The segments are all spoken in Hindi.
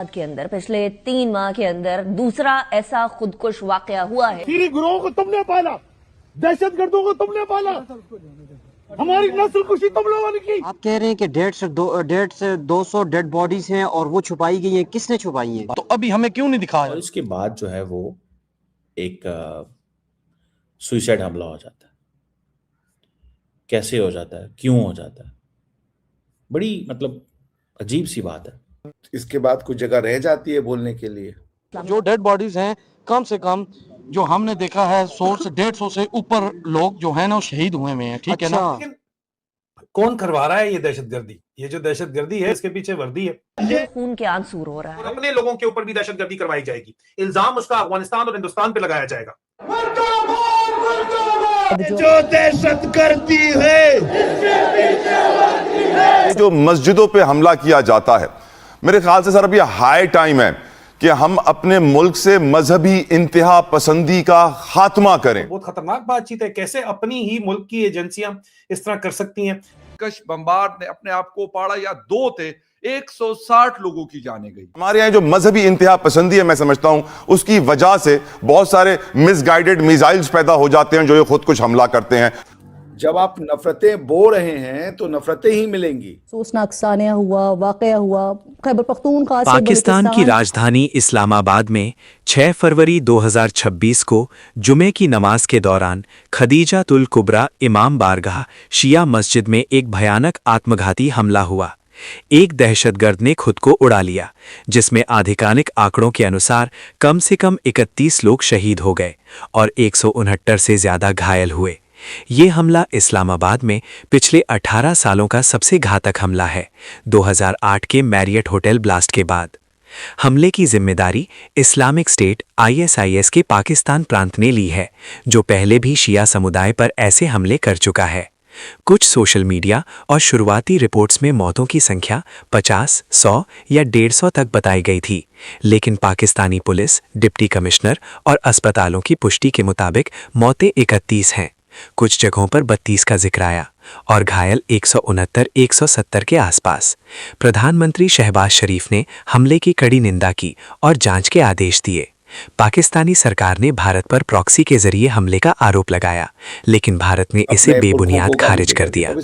के अंदर पिछले 3 माह के अंदर दूसरा ऐसा खुदकुश वाकया हुआ है। पीरी गिरोह को तुमने पाला, दहशतगर्दों को तुमने पाला, हमारी नस्ल कुशी तुम लोगों ने की। आप कह रहे हैं कि 150 से 200 डेड बॉडीज हैं और वो छुपाई गई हैं, किसने छुपाई हैं? तो अभी हमें क्यों नहीं दिखाया? और इसके बाद जो है वो एक सुइसाइड हमला हो जाता है। कैसे हो जाता है, क्यों हो जाता है, बड़ी मतलब अजीब सी बात है। इसके बाद कुछ जगह रह जाती है बोलने के लिए। जो डेड बॉडीज हैं, कम से कम जो हमने देखा है 100 से 150 से ऊपर लोग जो है ना वो शहीद हुए हैं। ठीक है ना? अच्छा। कौन करवा रहा है ये दहशतगर्दी? ये जो दहशतगर्दी है इसके पीछे वर्दी है। ये खून के आंसू रो रहा और है। अपने लोगों के ऊपर भी दहशतगर्दी करवाई जाएगी। इल्जाम उसका अफगानिस्तान और हिंदुस्तान पे लगाया जाएगा। जो दहशत करती है, जो मस्जिदों पे हमला किया जाता है, मेरे ख्याल से सर अब ये हाई टाइम है कि हम अपने मुल्क से मजहबी इंतहा पसंदी का खात्मा करें। बहुत खतरनाक बातचीत है। कैसे अपनी ही मुल्क की एजेंसियां इस तरह कर सकती हैं? कश बम्बार्ड ने अपने आप को पाड़ा या दो थे, 160 लोगों की जाने गई। हमारे यहाँ जो मजहबी इंतहा पसंदी है, मैं समझता हूं उसकी वजह से बहुत सारे मिसगाइडेड मिसाइल्स पैदा हो जाते हैं जो ये खुद कुछ हमला करते हैं। जब आप नफरतें बो रहे हैं तो नफरतें ही मिलेंगी। सोचनाक सानिया हुआ, वाकया हुआ खैबर पख्तूनख्वा से पाकिस्तान की राजधानी इस्लामाबाद में 6 फरवरी 2026 को जुमे की नमाज के दौरान खदीजातुल कुबरा इमाम बारगाह शिया मस्जिद में एक भयानक आत्मघाती हमला हुआ। एक दहशतगर्द ने खुद को उड़ा लिया, जिसमें आधिकारिक आंकड़ों के अनुसार कम से कम 31 लोग शहीद हो गए और 169 से ज्यादा घायल हुए। ये हमला इस्लामाबाद में पिछले 18 सालों का सबसे घातक हमला है, 2008 के मैरियट होटल ब्लास्ट के बाद। हमले की जिम्मेदारी इस्लामिक स्टेट ISIS के पाकिस्तान प्रांत ने ली है, जो पहले भी शिया समुदाय पर ऐसे हमले कर चुका है। कुछ सोशल मीडिया और शुरुआती रिपोर्ट्स में मौतों की संख्या 50, 100 या 150 तक बताई गई थी, लेकिन पाकिस्तानी पुलिस, डिप्टी कमिश्नर और अस्पतालों की पुष्टि के मुताबिक मौतें 31 हैं। कुछ जगहों पर 32 का जिक्र आया और घायल 169-170 के आसपास। प्रधानमंत्री शहबाज शरीफ ने हमले की कड़ी निंदा की और जांच के आदेश दिए। पाकिस्तानी सरकार ने भारत पर प्रॉक्सी के जरिए हमले का आरोप लगाया, लेकिन भारत ने इसे बेबुनियाद खारिज कर दिया।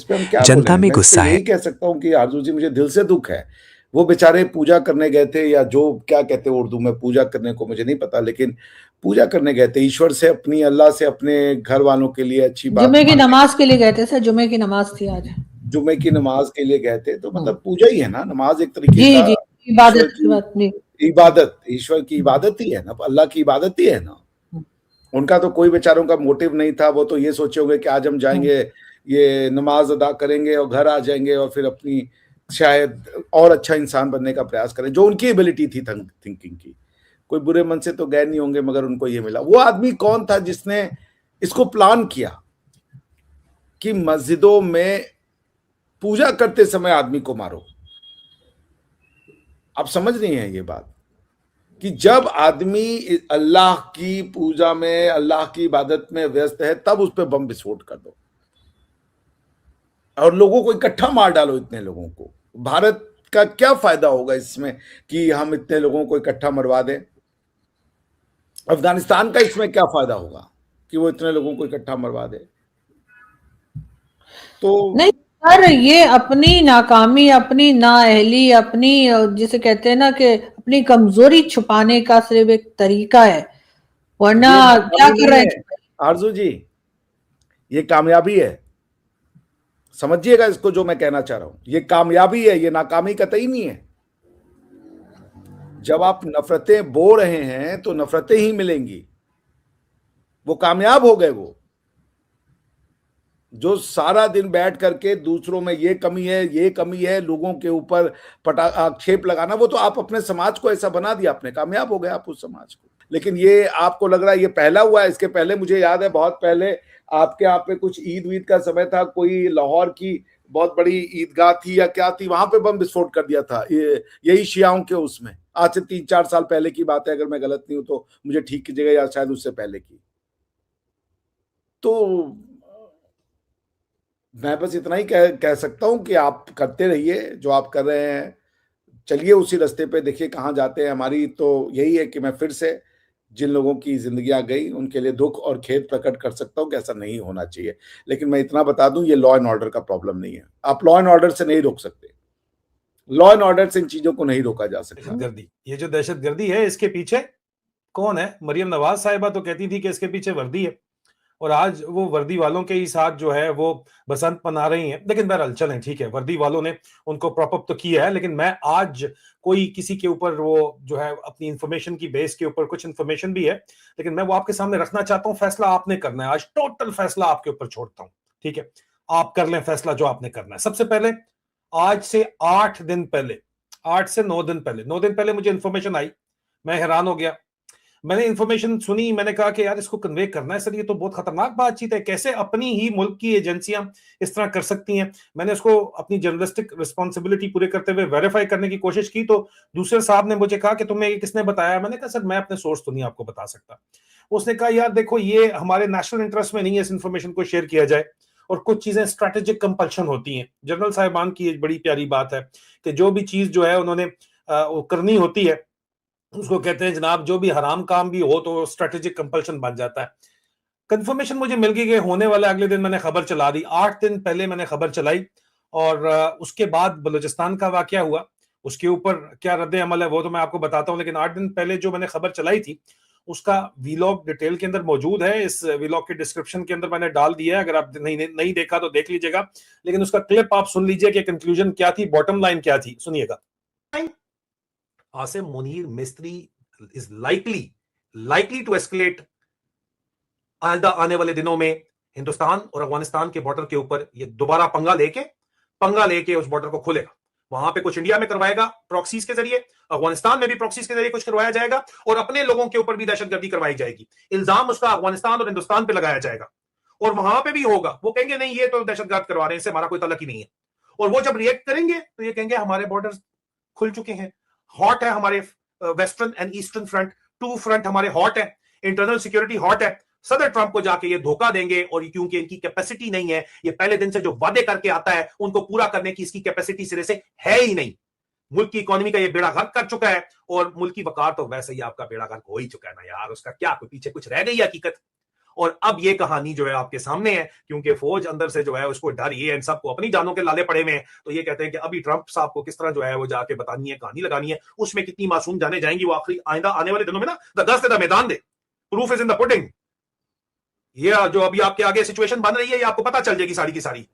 जनता में गुस्सा है। कह सकता हूँ कि आरजू जी, मुझे दिल से दुख है। वो बेचारे पूजा करने गए थे, या जो क्या कहते हैं उर्दू में पूजा करने को मुझे नहीं पता, लेकिन पूजा करने गए थे ईश्वर से, अपनी अल्लाह से, अपने घर वालों के लिए अच्छी बात। जुमे की नमाज के लिए गए थे सर, जुमे की नमाज थी आज। जुमे की नमाज के लिए गए थे, तो मतलब पूजा ही है ना, नमाज एक तरीके का इबादत की बात नहीं, इबादत, ईश्वर की इबादत ही है ना, अल्लाह की इबादत ही है ना। उनका तो कोई बेचारों का मोटिव नहीं था। वो तो ये सोचे होंगे कि आज हम जाएंगे, ये नमाज अदा करेंगे और घर आ जाएंगे और फिर अपनी शायद और अच्छा इंसान बनने का प्रयास करें, जो उनकी एबिलिटी थी थिंकिंग की। कोई बुरे मन से तो गए नहीं होंगे, मगर उनको ये मिला। वो आदमी कौन था जिसने इसको प्लान किया कि मस्जिदों में पूजा करते समय आदमी को मारो? आप समझ रही हैं ये बात कि जब आदमी अल्लाह की पूजा में, अल्लाह की इबादत में व्यस्त है, तब उस पर बम विस्फोट कर दो और लोगों को इकट्ठा मार डालो। इतने लोगों को भारत का क्या फायदा होगा इसमें कि हम इतने लोगों को इकट्ठा मरवा दें? अफगानिस्तान का इसमें क्या फायदा होगा कि वो इतने लोगों को इकट्ठा मरवा दे? तो नहीं सर, ये अपनी नाकामी, अपनी नाअहली, अपनी जिसे कहते हैं ना कि अपनी कमजोरी छुपाने का सिर्फ एक तरीका है, वरना क्या कर रहे हैं आरजू जी? ये कामयाबी है, समझिएगा इसको जो मैं कहना चाह रहा हूं। ये कामयाबी है, ये नाकामी कतई नहीं है। जब आप नफरतें बो रहे हैं तो नफरतें ही मिलेंगी। वो कामयाब हो गए। वो जो सारा दिन बैठ करके दूसरों में ये कमी है, ये कमी है, लोगों के ऊपर आक्षेप लगाना, वो तो आप अपने समाज को ऐसा बना दिया आपने, कामयाब हो गए आप उस समाज को। लेकिन ये आपको लग रहा है ये पहला हुआ है। इसके पहले मुझे याद है, बहुत पहले आपके यहाँ पे कुछ ईद वीद का समय था, कोई लाहौर की बहुत बड़ी ईदगाह थी या क्या थी, वहां पे बम विस्फोट कर दिया था यही शियाओं के उसमें। आज से 3-4 साल पहले की बात है, अगर मैं गलत नहीं हूं तो मुझे ठीक कीजिएगा, या शायद उससे पहले की। तो मैं बस इतना ही कह सकता हूं कि आप करते रहिए जो आप कर रहे हैं। चलिए उसी रास्ते पे, देखिए कहाँ जाते हैं। हमारी तो यही है कि मैं फिर से जिन लोगों की जिंदगियां गई उनके लिए दुख और खेद प्रकट कर सकता हूं कि ऐसा नहीं होना चाहिए। लेकिन मैं इतना बता दूं, ये लॉ एंड ऑर्डर का प्रॉब्लम नहीं है। आप लॉ एंड ऑर्डर से नहीं रोक सकते, लॉ एंड ऑर्डर से इन चीजों को नहीं रोका जा सकता। दहशतगर्दी, ये जो दहशतगर्दी है इसके पीछे कौन है? मरियम नवाज साहिबा तो कहती थी कि इसके पीछे वर्दी है, और आज वो वर्दी वालों के ही साथ जो है वो बसंत मना रही हैं। लेकिन बहरहाल चलें, ठीक है, वर्दी वालों ने उनको प्रॉप अप तो किया है, लेकिन मैं आज कोई किसी के ऊपर वो जो है अपनी इंफॉर्मेशन की बेस के ऊपर कुछ इंफॉर्मेशन भी है, लेकिन मैं वो आपके सामने रखना चाहता हूं। फैसला आपने करना है, आज टोटल फैसला आपके ऊपर छोड़ता हूं, ठीक है? आप कर लें फैसला जो आपने करना है। सबसे पहले, आज से 8 दिन पहले, 8 से 9 दिन पहले, 9 दिन पहले मुझे इंफॉर्मेशन आई, मैं हैरान हो गया। मैंने इंफॉर्मेशन सुनी, मैंने कहा कि यार इसको कन्वे करना है सर, ये तो बहुत खतरनाक बातचीत है, कैसे अपनी ही मुल्क की एजेंसियां इस तरह कर सकती हैं। मैंने उसको अपनी जर्नलिस्टिक रिस्पॉन्सिबिलिटी पूरे करते हुए वेरीफाई करने की कोशिश की, तो दूसरे साहब ने मुझे कहा कि तुम्हें ये किसने बताया? मैंने कहा सर मैं अपने सोर्स तो नहीं आपको बता सकता। उसने कहा यार देखो, ये हमारे नेशनल इंटरेस्ट में नहीं है इस इंफॉर्मेशन को शेयर किया जाए, और कुछ चीजें स्ट्रेटेजिक कंपल्शन होती हैं। जनरल साहिबान की एक बड़ी प्यारी बात है कि जो भी चीज जो है उन्होंने करनी होती है उसको कहते हैं जनाब, जो भी हराम काम भी हो तो स्ट्रेटेजिक कंपल्शन बन जाता है। कंफर्मेशन मुझे मिल गई कि होने वाला, अगले दिन मैंने खबर चला दी। 8 दिन पहले मैंने खबर चलाई, और उसके बाद बलूचिस्तान का वाकया हुआ, उसके ऊपर क्या रद्द अमल है वो तो मैं आपको बताता हूं। लेकिन 8 दिन पहले जो मैंने खबर चलाई थी उसका वीलॉग डिटेल के अंदर मौजूद है, इस वीलॉग के डिस्क्रिप्शन के अंदर मैंने डाल दिया है, अगर आप नहीं देखा तो देख लीजिएगा। लेकिन उसका क्लिप आप सुन लीजिए कि कंक्लूजन क्या थी, बॉटम लाइन क्या थी, सुनिएगा। Asim Munir Mistry is likely to escalate आने वाले दिनों में हिंदुस्तान और अफगानिस्तान के बॉर्डर के ऊपर ये दोबारा पंगा लेके उस बॉर्डर को खोलेगा। वहां पे कुछ इंडिया में करवाएगा प्रॉक्सीज के जरिए, अफगानिस्तान में भी प्रॉक्सीज के जरिए कुछ करवाया जाएगा, और अपने लोगों के ऊपर भी दहशतगर्दी करवाई जाएगी। इल्जाम उसका अफगानिस्तान और हिंदुस्तान पे लगाया जाएगा, और वहां पे भी होगा। वो कहेंगे नहीं ये तो दहशतगर्द करवा रहे हैं, इससे हमारा कोई तल्लुक ही नहीं है। और वो जब रिएक्ट करेंगे तो ये कहेंगे हमारे बॉर्डर खुल चुके हैं, हॉट है हमारे western and eastern front, 2 front हमारे हॉट है, इंटरनल सिक्योरिटी हॉट है। सदर ट्रंप को जाके ये धोखा देंगे, और क्योंकि इनकी कैपेसिटी नहीं है, ये पहले दिन से जो वादे करके आता है उनको पूरा करने की इसकी कैपेसिटी सिरे से है ही नहीं। मुल्क की इकोनॉमी का ये बेड़ा गर्क कर चुका है, और मुल्क की वकार तो वैसे ही आपका बेड़ा गर्क हो ही चुका है ना यार, उसका क्या कोई पीछे कुछ रह गई हकीकत। और अब ये कहानी जो है आपके सामने है, क्योंकि फौज अंदर से जो है उसको डर, ये इन सबको अपनी जानों के लाले पड़े हुए हैं। तो ये कहते हैं कि अभी ट्रंप साहब को किस तरह जो है वो जाके बतानी है, कहानी लगानी है, उसमें कितनी मासूम जाने जाएंगी वो आखिरी आइंदा आने वाले दिनों में ना, द दस्त द मैदान दे, proof is in the pudding. ये जो अभी आपके आगे सिचुएशन बन रही है ये आपको पता चल जाएगी सारी की सारी।